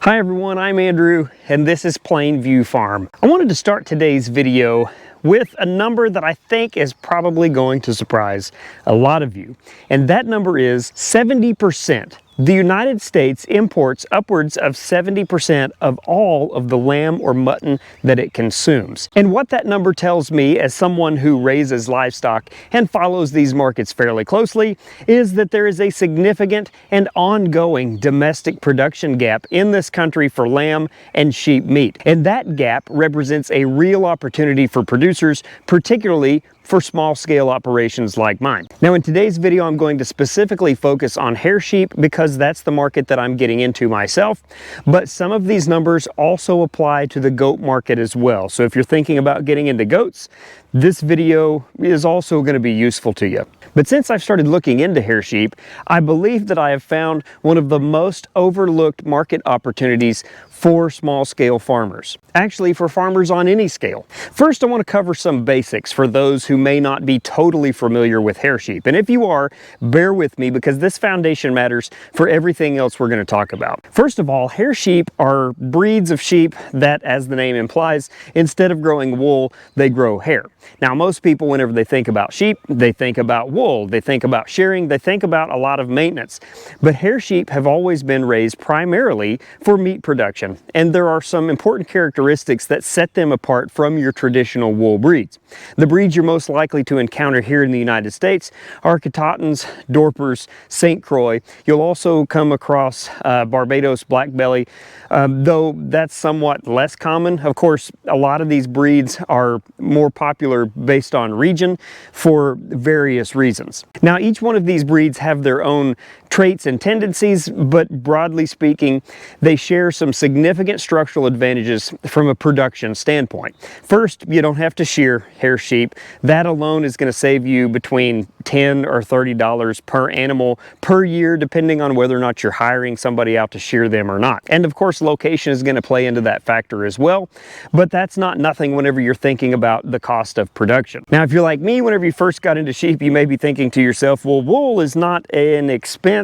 Hi everyone, I'm Andrew and this is Plainview Farm. I wanted to start today's video with a number that I think is probably going to surprise a lot of you. And that number is 70%. The United States imports upwards of 70% of all of the lamb or mutton that it consumes. And what that number tells me, as someone who raises livestock and follows these markets fairly closely, is that there is a significant and ongoing domestic production gap in this country for lamb and sheep meat. And that gap represents a real opportunity for producers, particularly for small-scale operations like mine. Now in today's video I'm going to specifically focus on hair sheep because that's the market that I'm getting into myself, but some of these numbers also apply to the goat market as well. So if you're thinking about getting into goats, this video is also going to be useful to you. But since I've started looking into hair sheep, I believe that I have found one of the most overlooked market opportunities for small-scale farmers. Actually, for farmers on any scale. First, I want to cover some basics for those who may not be totally familiar with hair sheep. And if you are, bear with me because this foundation matters for everything else we're going to talk about. First of all, hair sheep are breeds of sheep that, as the name implies, instead of growing wool, they grow hair. Now, most people, whenever they think about sheep, they think about wool, they think about shearing, they think about a lot of maintenance. But hair sheep have always been raised primarily for meat production. And there are some important characteristics that set them apart from your traditional wool breeds. The breeds you're most likely to encounter here in the United States are Katahdins, Dorpers, St. Croix. You'll also come across Barbados Black Belly, though that's somewhat less common. Of course, a lot of these breeds are more popular based on region for various reasons. Now, each one of these breeds have their own traits and tendencies, but broadly speaking, they share some significant structural advantages from a production standpoint. First, you don't have to shear hair sheep. That alone is going to save you between $10 or $30 per animal per year, depending on whether or not you're hiring somebody out to shear them or not. And of course, location is going to play into that factor as well, but that's not nothing whenever you're thinking about the cost of production. Now, if you're like me, whenever you first got into sheep, you may be thinking to yourself, well, wool is not an expense.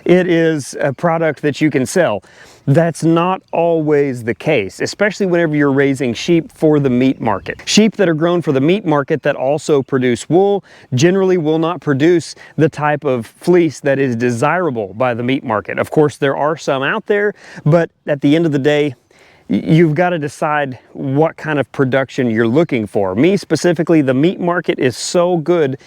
It is a product that you can sell. That's not always the case, especially whenever you're raising sheep for the meat market. Sheep that are grown for the meat market that also produce wool generally will not produce the type of fleece that is desirable by the meat market. Of course, there are some out there, but at the end of the day, you've got to decide what kind of production you're looking for. Me specifically, the meat market is so good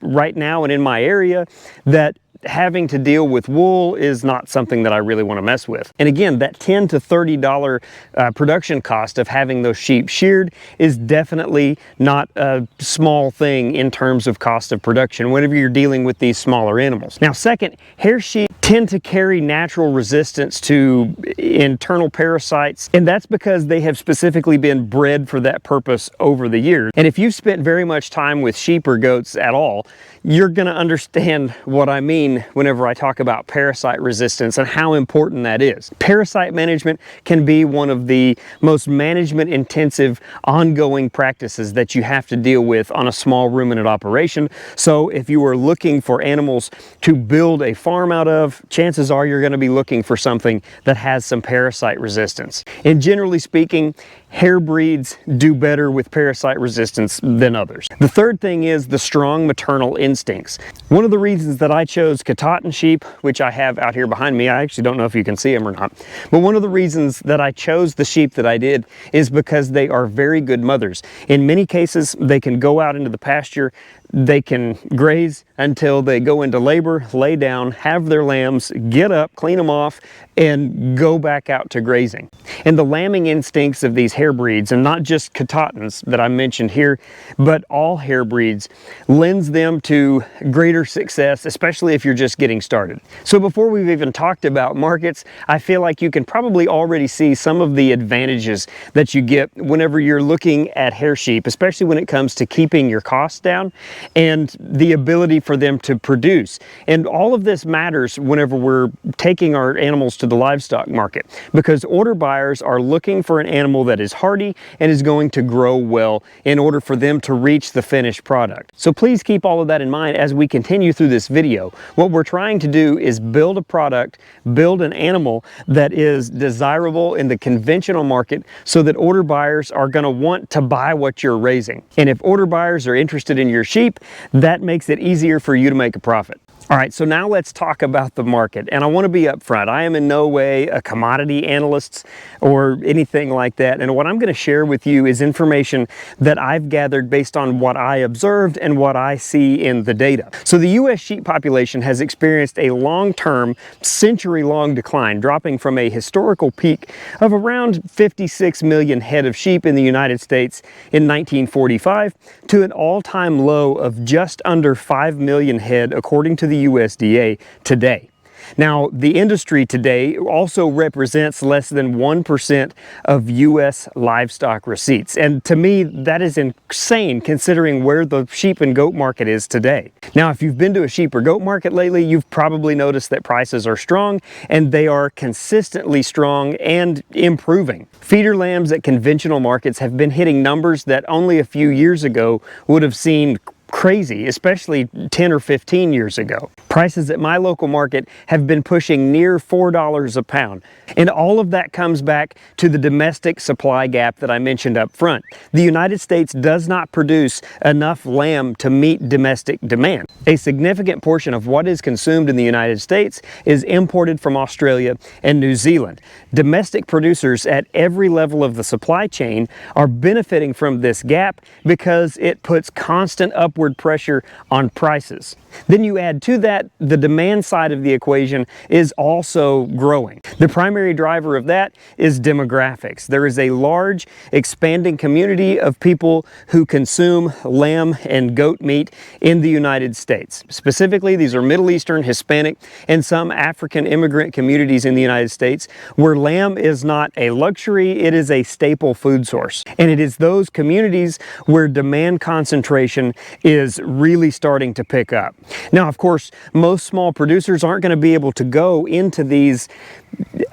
right now and in my area that having to deal with wool is not something that I really want to mess with. And again, that $10 to $30 production cost of having those sheep sheared is definitely not a small thing in terms of cost of production whenever you're dealing with these smaller animals. Now, second, hair sheep tend to carry natural resistance to internal parasites, and that's because they have specifically been bred for that purpose over the years. And if you've spent very much time with sheep or goats at all, you're going to understand what I mean whenever I talk about parasite resistance and how important that is. Parasite management can be one of the most management intensive ongoing practices that you have to deal with on a small ruminant operation. So if you are looking for animals to build a farm out of, chances are you're going to be looking for something that has some parasite resistance. And generally speaking, hair breeds do better with parasite resistance than others. The third thing is the strong maternal instincts. One of the reasons that I chose Katahdin sheep, which I have out here behind me, I actually don't know if you can see them or not, but one of the reasons that I chose the sheep that I did is because they are very good mothers. In many cases, they can go out into the pasture, they can graze until they go into labor, lay down, have their lambs, get up, clean them off, and go back out to grazing. And the lambing instincts of these hair breeds, and not just Katahdins that I mentioned here, but all hair breeds, lends them to greater success, especially if you're just getting started. So before we've even talked about markets, I feel like you can probably already see some of the advantages that you get whenever you're looking at hair sheep, especially when it comes to keeping your costs down and the ability for them to produce. And all of this matters whenever we're taking our animals to the livestock market, because order buyers buyers are looking for an animal that is hardy and is going to grow well in order for them to reach the finished product. So please keep all of that in mind as we continue through this video. What we're trying to do is build a product, build an animal that is desirable in the conventional market so that order buyers are going to want to buy what you're raising. And if order buyers are interested in your sheep, that makes it easier for you to make a profit. All right, so now let's talk about the market. And I want to be upfront. I am in no way a commodity analyst or anything like that. And what I'm going to share with you is information that I've gathered based on what I observed and what I see in the data. So the U.S. sheep population has experienced a long-term, century-long decline, dropping from a historical peak of around 56 million head of sheep in the United States in 1945 to an all-time low of just under 5 million head, according to the USDA today. Now, the industry today also represents less than 1% of U.S. livestock receipts. And to me, that is insane considering where the sheep and goat market is today. Now, if you've been to a sheep or goat market lately, you've probably noticed that prices are strong and they are consistently strong and improving. Feeder lambs at conventional markets have been hitting numbers that only a few years ago would have seemed crazy, especially 10 or 15 years ago. Prices at my local market have been pushing near $4 a pound. And all of that comes back to the domestic supply gap that I mentioned up front. The United States does not produce enough lamb to meet domestic demand. A significant portion of what is consumed in the United States is imported from Australia and New Zealand. Domestic producers at every level of the supply chain are benefiting from this gap because it puts constant upward pressure on prices. Then you add to that, the demand side of the equation is also growing. The primary driver of that is demographics. There is a large, expanding community of people who consume lamb and goat meat in the United States. Specifically, these are Middle Eastern, Hispanic, and some African immigrant communities in the United States where lamb is not a luxury, it is a staple food source. And it is those communities where demand concentration is really starting to pick up. Now, of course, most small producers aren't going to be able to go into these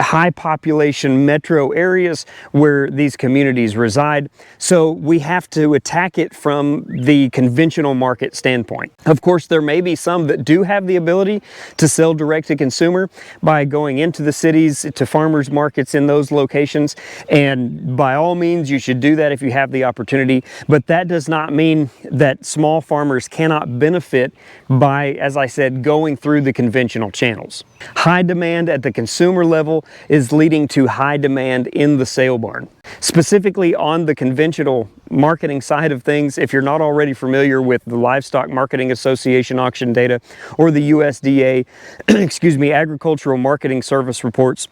high population metro areas where these communities reside, so we have to attack it from the conventional market standpoint. Of course, there may be some that do have the ability to sell direct to consumer by going into the cities, to farmers markets in those locations, and by all means you should do that if you have the opportunity, but that does not mean that small farmers cannot benefit by, as I said, going through the conventional channels. High demand at the consumer level is leading to high demand in the sale barn. Specifically on the conventional marketing side of things, if you're not already familiar with the Livestock Marketing Association auction data or the USDA, Agricultural Marketing Service reports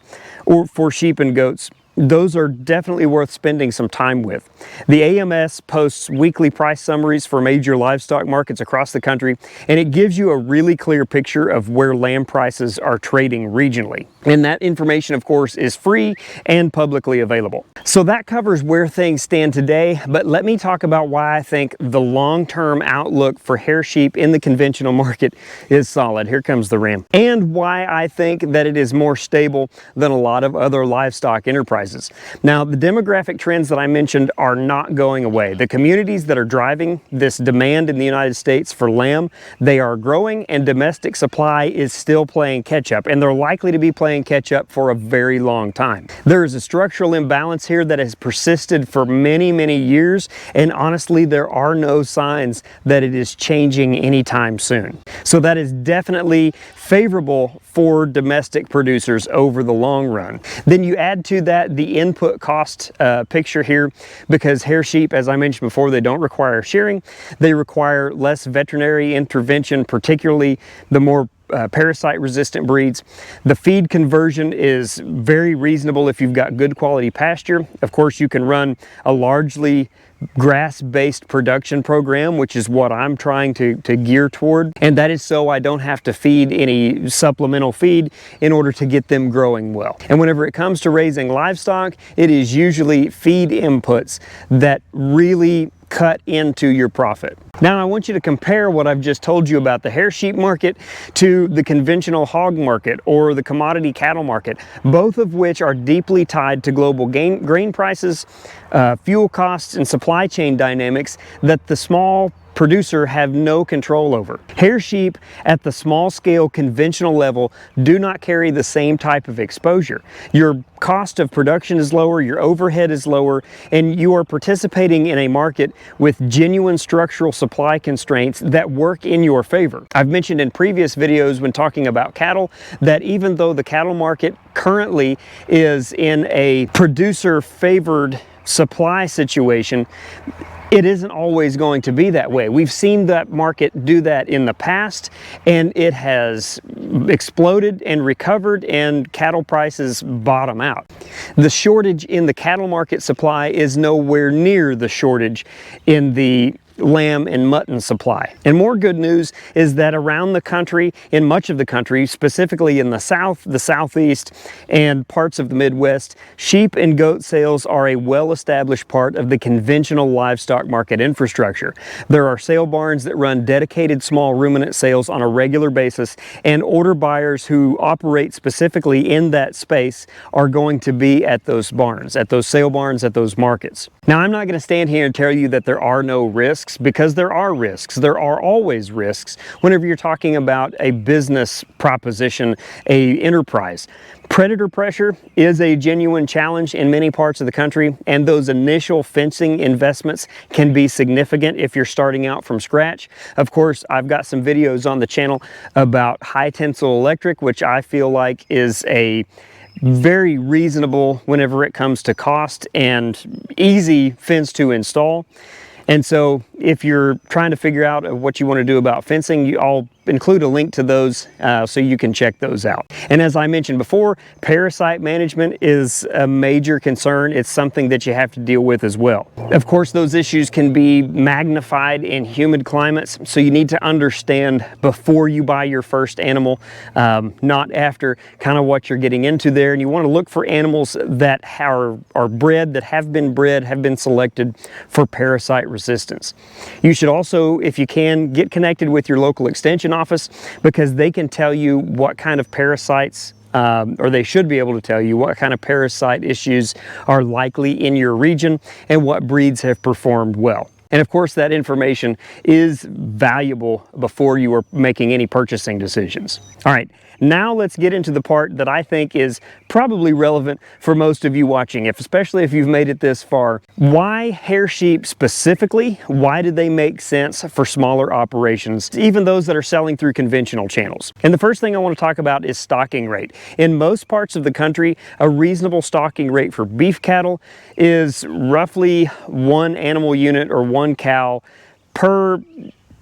or for sheep and goats, those are definitely worth spending some time with. The AMS posts weekly price summaries for major livestock markets across the country, and it gives you a really clear picture of where lamb prices are trading regionally. And that information, of course, is free and publicly available. So that covers where things stand today, but let me talk about why I think the long-term outlook for hair sheep in the conventional market is solid. Here comes the ram. And why I think that it is more stable than a lot of other livestock enterprises. Now, the demographic trends that I mentioned are not going away. The communities that are driving this demand in the United States for lamb, they are growing, and domestic supply is still playing catch up, and they're likely to be playing catch up for a very long time. There is a structural imbalance here that has persisted for many, many years, and honestly, there are no signs that it is changing anytime soon. So that is definitely favorable for domestic producers over the long run. Then you add to that the input cost picture here, because hair sheep, as I mentioned before, they don't require shearing. They require less veterinary intervention, particularly the more parasite-resistant breeds. The feed conversion is very reasonable if you've got good quality pasture. Of course, you can run a largely grass-based production program, which is what I'm trying to gear toward, and that is so I don't have to feed any supplemental feed in order to get them growing well. And whenever it comes to raising livestock, it is usually feed inputs that really cut into your profit. Now I want you to compare what I've just told you about the hair sheep market to the conventional hog market or the commodity cattle market, both of which are deeply tied to global grain prices, fuel costs, and supply chain dynamics that the small producer have no control over. Hair sheep at the small scale conventional level do not carry the same type of exposure. Your cost of production is lower, your overhead is lower, and you are participating in a market with genuine structural supply constraints that work in your favor. I've mentioned in previous videos when talking about cattle that even though the cattle market currently is in a producer favored supply situation, it isn't always going to be that way. We've seen that market do that in the past, and it has exploded and recovered, and cattle prices bottom out. The shortage in the cattle market supply is nowhere near the shortage in the lamb and mutton supply. And more good news is that around the country, in much of the country, specifically in the South, the Southeast, and parts of the Midwest, sheep and goat sales are a well-established part of the conventional livestock market infrastructure. There are sale barns that run dedicated small ruminant sales on a regular basis, and order buyers who operate specifically in that space are going to be at those barns, at those sale barns, at those markets. Now, I'm not going to stand here and tell you that there are no risks, because there are risks. There are always risks whenever you're talking about a business proposition, a enterprise. Predator pressure is a genuine challenge in many parts of the country, and those initial fencing investments can be significant if you're starting out from scratch. Of course, I've got some videos on the channel about high tensile electric, which I feel like is a very reasonable whenever it comes to cost and easy fence to install. And so if you're trying to figure out what you want to do about fencing, I'll include a link to those so you can check those out. And as I mentioned before, parasite management is a major concern. It's something that you have to deal with as well. Of course, those issues can be magnified in humid climates, so you need to understand before you buy your first animal, not after, kind of what you're getting into there. And you want to look for animals that are bred, that have been selected for parasite resistance. You should also, if you can, get connected with your local extension office, because they can tell you what kind of parasites, or they should be able to tell you what kind of parasite issues are likely in your region and what breeds have performed well. And of course, that information is valuable before you are making any purchasing decisions. All right, now let's get into the part that I think is probably relevant for most of you watching, especially if you've made it this far. Why hair sheep specifically? Why do they make sense for smaller operations, even those that are selling through conventional channels? And the first thing I want to talk about is stocking rate. In most parts of the country, a reasonable stocking rate for beef cattle is roughly 1 animal unit or 1 cow per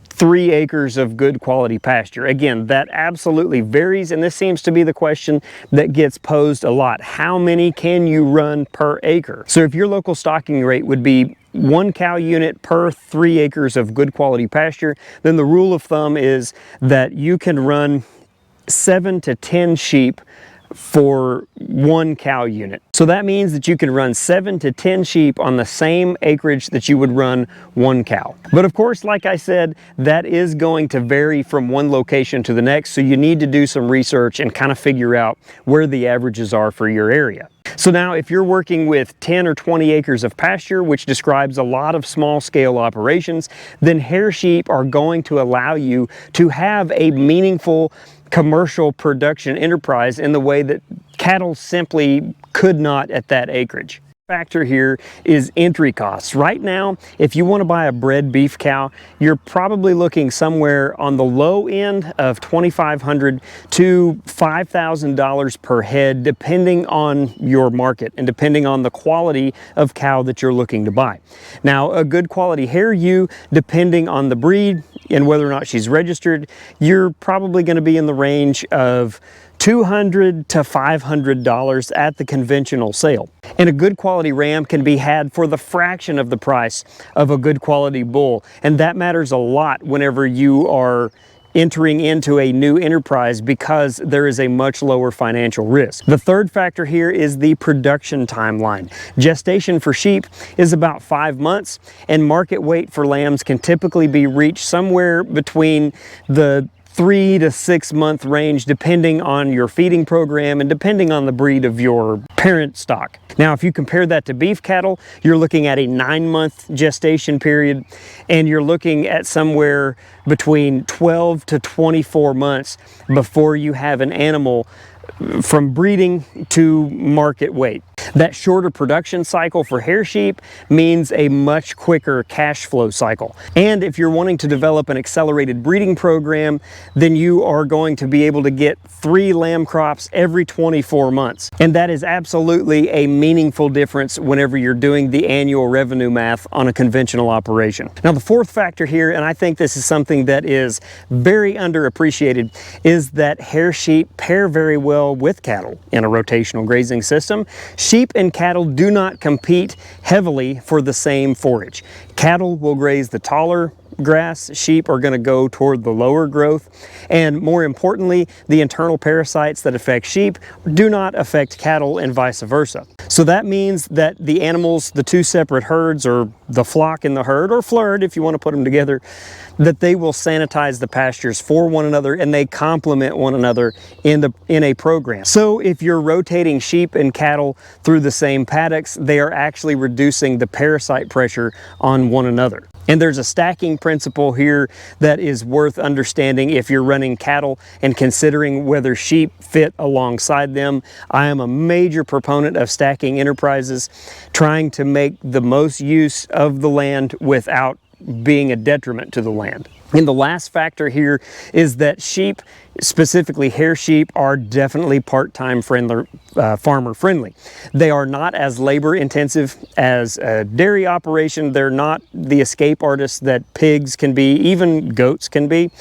3 acres of good quality pasture. Again, that absolutely varies, and this seems to be the question that gets posed a lot. How many can you run per acre? So if your local stocking rate would be 1 cow unit per 3 acres of good quality pasture, then the rule of thumb is that you can run 7 to 10 sheep for 1 cow unit. So that means that you can run 7 to 10 sheep on the same acreage that you would run 1 cow. But of course, like I said, that is going to vary from one location to the next, so you need to do some research and kind of figure out where the averages are for your area. So now if you're working with 10 or 20 acres of pasture, which describes a lot of small scale operations, then hair sheep are going to allow you to have a meaningful commercial production enterprise in the way that cattle simply could not at that acreage. Factor here is entry costs. Right now, if you want to buy a bred beef cow, you're probably looking somewhere on the low end of $2,500 to $5,000 per head, depending on your market and depending on the quality of cow that you're looking to buy. Now, a good quality hair ewe, depending on the breed and whether or not she's registered, you're probably going to be in the range of $200 to $500 at the conventional sale. And a good quality ram can be had for the fraction of the price of a good quality bull. And that matters a lot whenever you are entering into a new enterprise because there is a much lower financial risk. The third factor here is the production timeline. Gestation for sheep is about 5 months, and market weight for lambs can typically be reached somewhere between the 3 to 6 month range, depending on your feeding program and depending on the breed of your parent stock. Now, if you compare that to beef cattle, you're looking at a 9-month gestation period, and you're looking at somewhere between 12 to 24 months before you have an animal from breeding to market weight. That shorter production cycle for hair sheep means a much quicker cash flow cycle. And if you're wanting to develop an accelerated breeding program, then you are going to be able to get 3 lamb crops every 24 months. And that is absolutely a meaningful difference whenever you're doing the annual revenue math on a conventional operation. Now, the fourth factor here, and I think this is something that is very underappreciated, is that hair sheep pair very well with cattle in a rotational grazing system. Sheep and cattle do not compete heavily for the same forage. Cattle will graze the taller grass, sheep are going to go toward the lower growth, and more importantly, the internal parasites that affect sheep do not affect cattle and vice versa. So that means that the animals, the two separate herds, or the flock in the herd, or flood if you want to put them together, that they will sanitize the pastures for one another, and they complement one another in a program. So if you're rotating sheep and cattle through the same paddocks, they are actually reducing the parasite pressure on one another. And there's a stacking principle here that is worth understanding if you're running cattle and considering whether sheep fit alongside them. I am a major proponent of stacking enterprises, trying to make the most use of the land without being a detriment to the land. And the last factor here is that sheep, specifically hair sheep, are definitely part-time farmer friendly. They are not as labor intensive as a dairy operation. They're not the escape artists that pigs can be, even goats can be.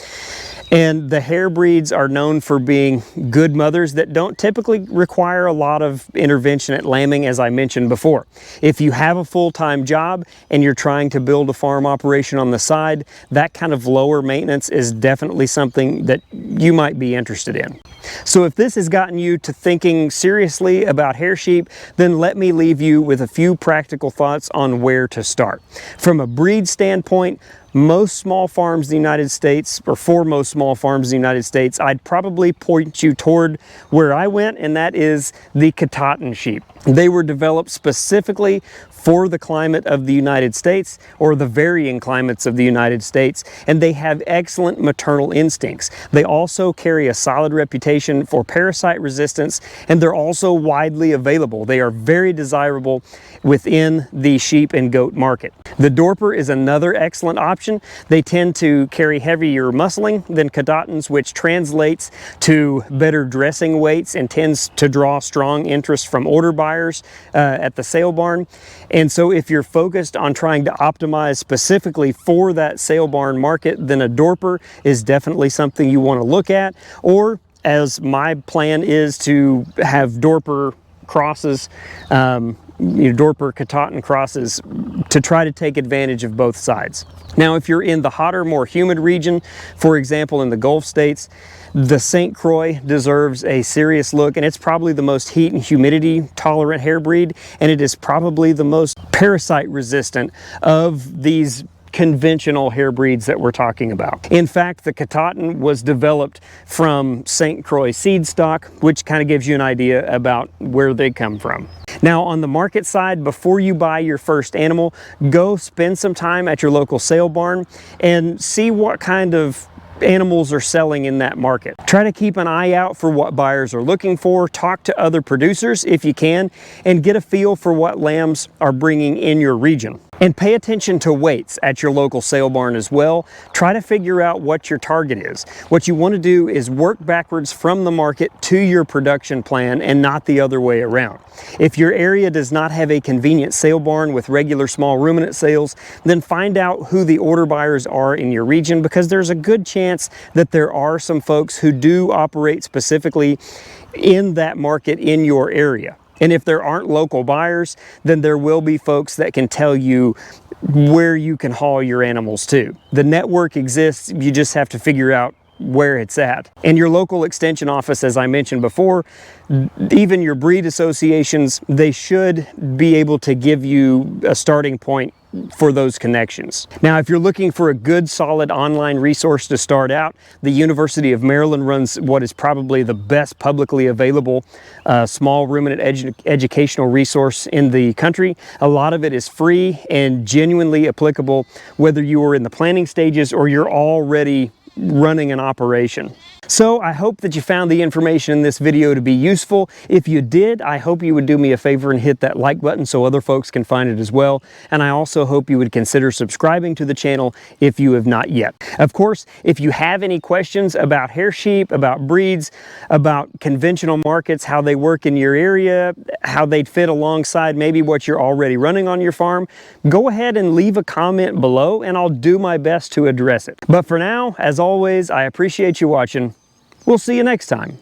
And the hair breeds are known for being good mothers that don't typically require a lot of intervention at lambing, as I mentioned before. If you have a full-time job and you're trying to build a farm operation on the side, that kind of lower maintenance is definitely something that you might be interested in. So if this has gotten you to thinking seriously about hair sheep, then let me leave you with a few practical thoughts on where to start. From a breed standpoint, most small farms in the United States, or for most small farms in the United States, I'd probably point you toward where I went, and that is the Katahdin sheep. They were developed specifically for the climate of the United States, or the varying climates of the United States, and they have excellent maternal instincts. They also carry a solid reputation for parasite resistance, and they're also widely available. They are very desirable within the sheep and goat market. The Dorper is another excellent option. They tend to carry heavier muscling than Katahdins, which translates to better dressing weights and tends to draw strong interest from order buyers at the sale barn. And so if you're focused on trying to optimize specifically for that sale barn market, then a Dorper is definitely something you want to look at. Or, as my plan is, to have Dorper crosses, Dorper Katahdin crosses, to try to take advantage of both sides. Now, if you're in the hotter, more humid region, for example in the Gulf states, the St. Croix deserves a serious look, and it's probably the most heat and humidity tolerant hair breed, and it is probably the most parasite resistant of these conventional hair breeds that we're talking about. In fact, the Katahdin was developed from St. Croix seed stock, which kind of gives you an idea about where they come from. Now, on the market side, before you buy your first animal, go spend some time at your local sale barn and see what kind of animals are selling in that market. Try to keep an eye out for what buyers are looking for. Talk to other producers if you can, and get a feel for what lambs are bringing in your region. And pay attention to weights at your local sale barn as well. Try to figure out what your target is. What you want to do is work backwards from the market to your production plan, and not the other way around. If your area does not have a convenient sale barn with regular small ruminant sales, then find out who the order buyers are in your region, because there's a good chance that there are some folks who do operate specifically in that market in your area. And if there aren't local buyers, then there will be folks that can tell you where you can haul your animals to. The network exists, you just have to figure out where it's at. And your local extension office, as I mentioned before, even your breed associations, they should be able to give you a starting point for those connections. Now, if you're looking for a good, solid online resource to start out, the University of Maryland runs what is probably the best publicly available small ruminant educational resource in the country. A lot of it is free and genuinely applicable, whether you are in the planning stages or you're already running an operation. So I hope that you found the information in this video to be useful. If you did, I hope you would do me a favor and hit that like button so other folks can find it as well. And I also hope you would consider subscribing to the channel if you have not yet. Of course, if you have any questions about hair sheep, about breeds, about conventional markets, how they work in your area, how they'd fit alongside maybe what you're already running on your farm, go ahead and leave a comment below and I'll do my best to address it. But for now, as always, I appreciate you watching. We'll see you next time.